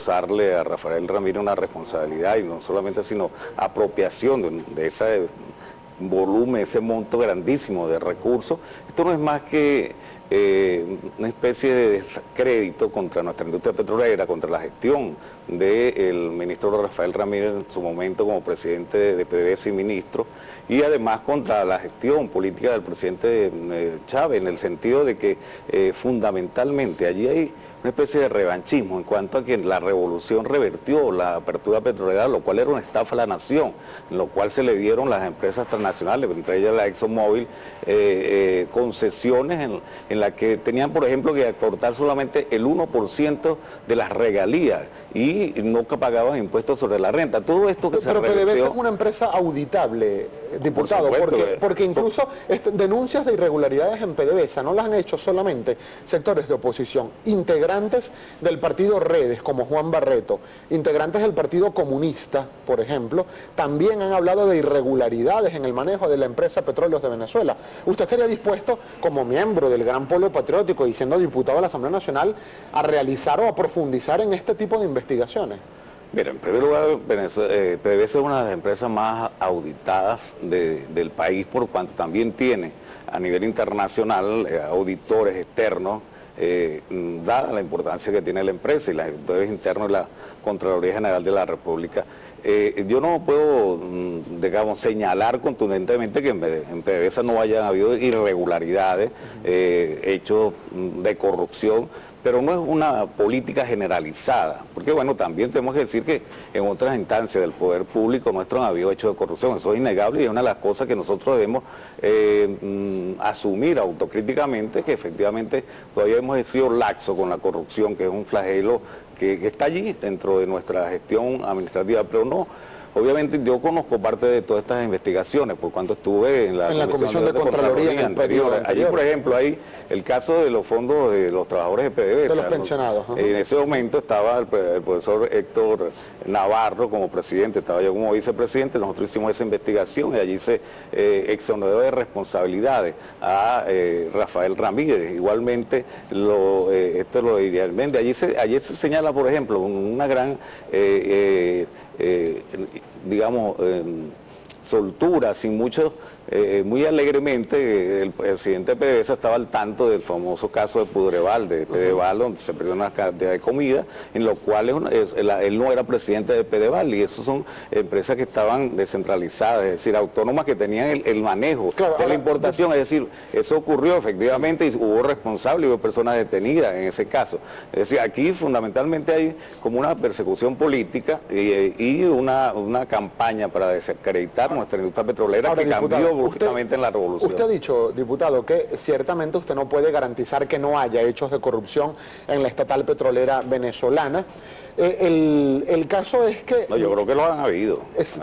endosarle a Rafael Ramírez una responsabilidad, y no solamente, sino apropiación de ese volumen, ese monto grandísimo de recursos. Esto no es más que una especie de descrédito contra nuestra industria petrolera, contra la gestión del ministro Rafael Ramírez en su momento como presidente de PDVSA y ministro, y además contra la gestión política del presidente Chávez, en el sentido de que fundamentalmente allí hay una especie de revanchismo en cuanto a que la revolución revertió la apertura petrolera, lo cual era una estafa a la nación, en lo cual se le dieron las empresas transnacionales, entre ellas la ExxonMobil, concesiones en las que tenían, por ejemplo, que aportar solamente el 1% de las regalías y no pagaban impuestos sobre la renta. Todo esto que se revertió... Pero PDVSA es una empresa auditable, diputado, por supuesto, porque incluso denuncias de irregularidades en PDVSA no las han hecho solamente sectores de oposición, integrantes del partido Redes, como Juan Barreto, integrantes del Partido Comunista, por ejemplo, también han hablado de irregularidades en el manejo de la empresa Petróleos de Venezuela. ¿Usted estaría dispuesto, como miembro del Gran Polo Patriótico y siendo diputado de la Asamblea Nacional, a realizar o a profundizar en este tipo de investigaciones? Mira, en primer lugar, PDVSA es una de las empresas más auditadas del país, por cuanto también tiene a nivel internacional auditores externos, dada la importancia que tiene la empresa y los auditores internos de la Contraloría General de la República. Yo no puedo, digamos, señalar contundentemente que en PDVSA no hayan habido irregularidades, hechos de corrupción, pero no es una política generalizada, porque bueno, también tenemos que decir que en otras instancias del poder público nuestro han habido hechos de corrupción, eso es innegable y es una de las cosas que nosotros debemos asumir autocríticamente, que efectivamente todavía hemos sido laxos con la corrupción, que es un flagelo que está allí dentro de nuestra gestión administrativa, pero no. Obviamente yo conozco parte de todas estas investigaciones, por cuanto estuve en la Comisión de Contraloría anterior. Allí, por ejemplo, hay el caso de los fondos de los trabajadores de PDVSA. De los pensionados. En ese momento estaba el profesor Héctor Navarro como presidente, estaba yo como vicepresidente, nosotros hicimos esa investigación y allí se exoneró de responsabilidades a Rafael Ramírez. Igualmente, esto lo diría el Méndez. Allí se señala, por ejemplo, una gran... digamos, soltura, sin mucho, muy alegremente, el presidente de PDVSA estaba al tanto del famoso caso de Pudreval, de Pedeval, donde se perdió una cantidad de comida, en lo cual él no era presidente de Pedeval, y eso son empresas que estaban descentralizadas, es decir, autónomas que tenían el manejo de la importación, es decir, eso ocurrió efectivamente y hubo responsables, hubo personas detenidas en ese caso. Es decir, aquí fundamentalmente hay como una persecución política y una campaña para desacreditar nuestra industria petrolera. Ahora, que cambió bruscamente en la revolución. Usted ha dicho, diputado, que ciertamente usted no puede garantizar que no haya hechos de corrupción en la estatal petrolera venezolana. El caso es que... No, yo creo que lo han habido.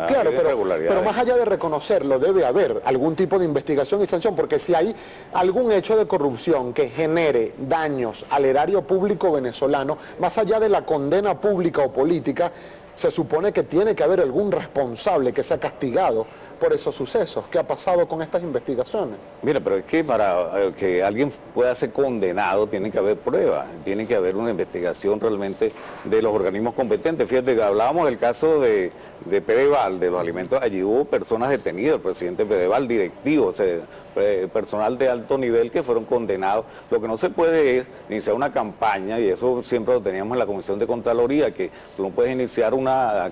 Claro, pero más allá de reconocerlo, debe haber algún tipo de investigación y sanción, porque si hay algún hecho de corrupción que genere daños al erario público venezolano, más allá de la condena pública o política, se supone que tiene que haber algún responsable que sea castigado por esos sucesos. ¿Qué ha pasado con estas investigaciones? Mira, pero es que para que alguien pueda ser condenado tiene que haber pruebas, tiene que haber una investigación realmente de los organismos competentes. Fíjate que hablábamos del caso de Pedeval, de los alimentos, allí hubo personas detenidas, el presidente Pedeval, directivos, personal de alto nivel que fueron condenados. Lo que no se puede es iniciar una campaña, y eso siempre lo teníamos en la Comisión de Contraloría, que tú no puedes iniciar la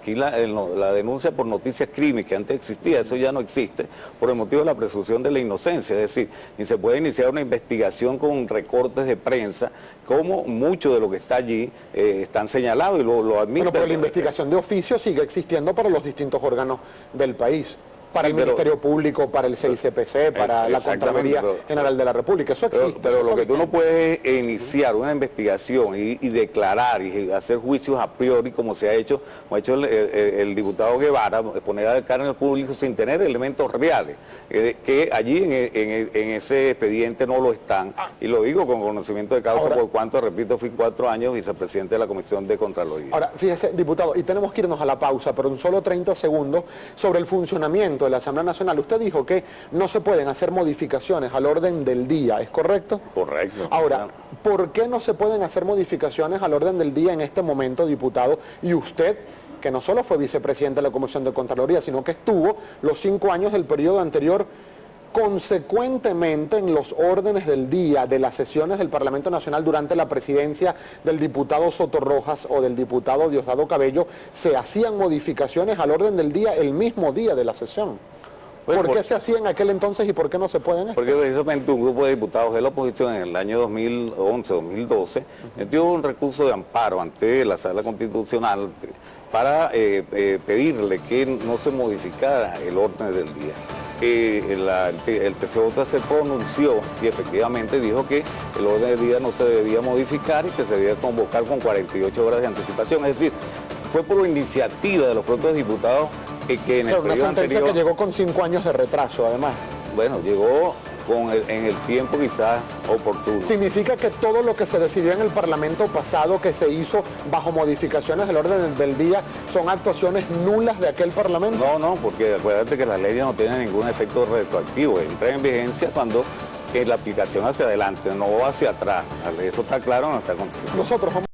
denuncia por noticias crimen, que antes existía, eso ya no existe, por el motivo de la presunción de la inocencia, es decir, ni se puede iniciar una investigación con recortes de prensa, como mucho de lo que está allí están señalados y lo admiten. Bueno, pero la investigación de oficio sigue existiendo para los distintos órganos del país. Para el Ministerio Público, para el CICPC, para la Contraloría General de la República, eso existe. Pero lo que tú no puedes es iniciar una investigación y declarar y hacer juicios a priori, como se ha hecho el diputado Guevara, poner al cargo público sin tener elementos reales, que allí en ese expediente no lo están. Y lo digo con conocimiento de causa, por cuanto, repito, fui 4 años vicepresidente de la Comisión de Contraloría. Ahora, fíjese, diputado, y tenemos que irnos a la pausa, pero en solo 30 segundos, sobre el funcionamiento vicepresidente de la Asamblea Nacional, usted dijo que no se pueden hacer modificaciones al orden del día, ¿es correcto? Correcto. Ahora, ¿por qué no se pueden hacer modificaciones al orden del día en este momento, diputado? Y usted, que no solo fue vicepresidente de la Comisión de Contraloría, sino que estuvo los 5 años del periodo anterior consecuentemente en los órdenes del día de las sesiones del Parlamento Nacional durante la presidencia del diputado Soto Rojas o del diputado Diosdado Cabello, se hacían modificaciones al orden del día el mismo día de la sesión. Pues ¿Por qué se hacía en aquel entonces y por qué no se pueden? Porque precisamente un grupo de diputados de la oposición en el año 2011-2012 metió un recurso de amparo ante la Sala Constitucional para pedirle que no se modificara el orden del día. El TCJ se pronunció y efectivamente dijo que el orden del día no se debía modificar y que se debía convocar con 48 horas de anticipación. Es decir, fue por iniciativa de los propios diputados que en el una sentencia anterior, que llegó con 5 años de retraso, además. bueno, llegó en el tiempo quizás oportuno. ¿Significa que todo lo que se decidió en el Parlamento pasado, que se hizo bajo modificaciones del orden del día, son actuaciones nulas de aquel Parlamento? No, porque acuérdate que las leyes no tienen ningún efecto retroactivo, entra en vigencia cuando es la aplicación hacia adelante, no hacia atrás. Eso está claro en nuestra Constitución. Nosotros vamos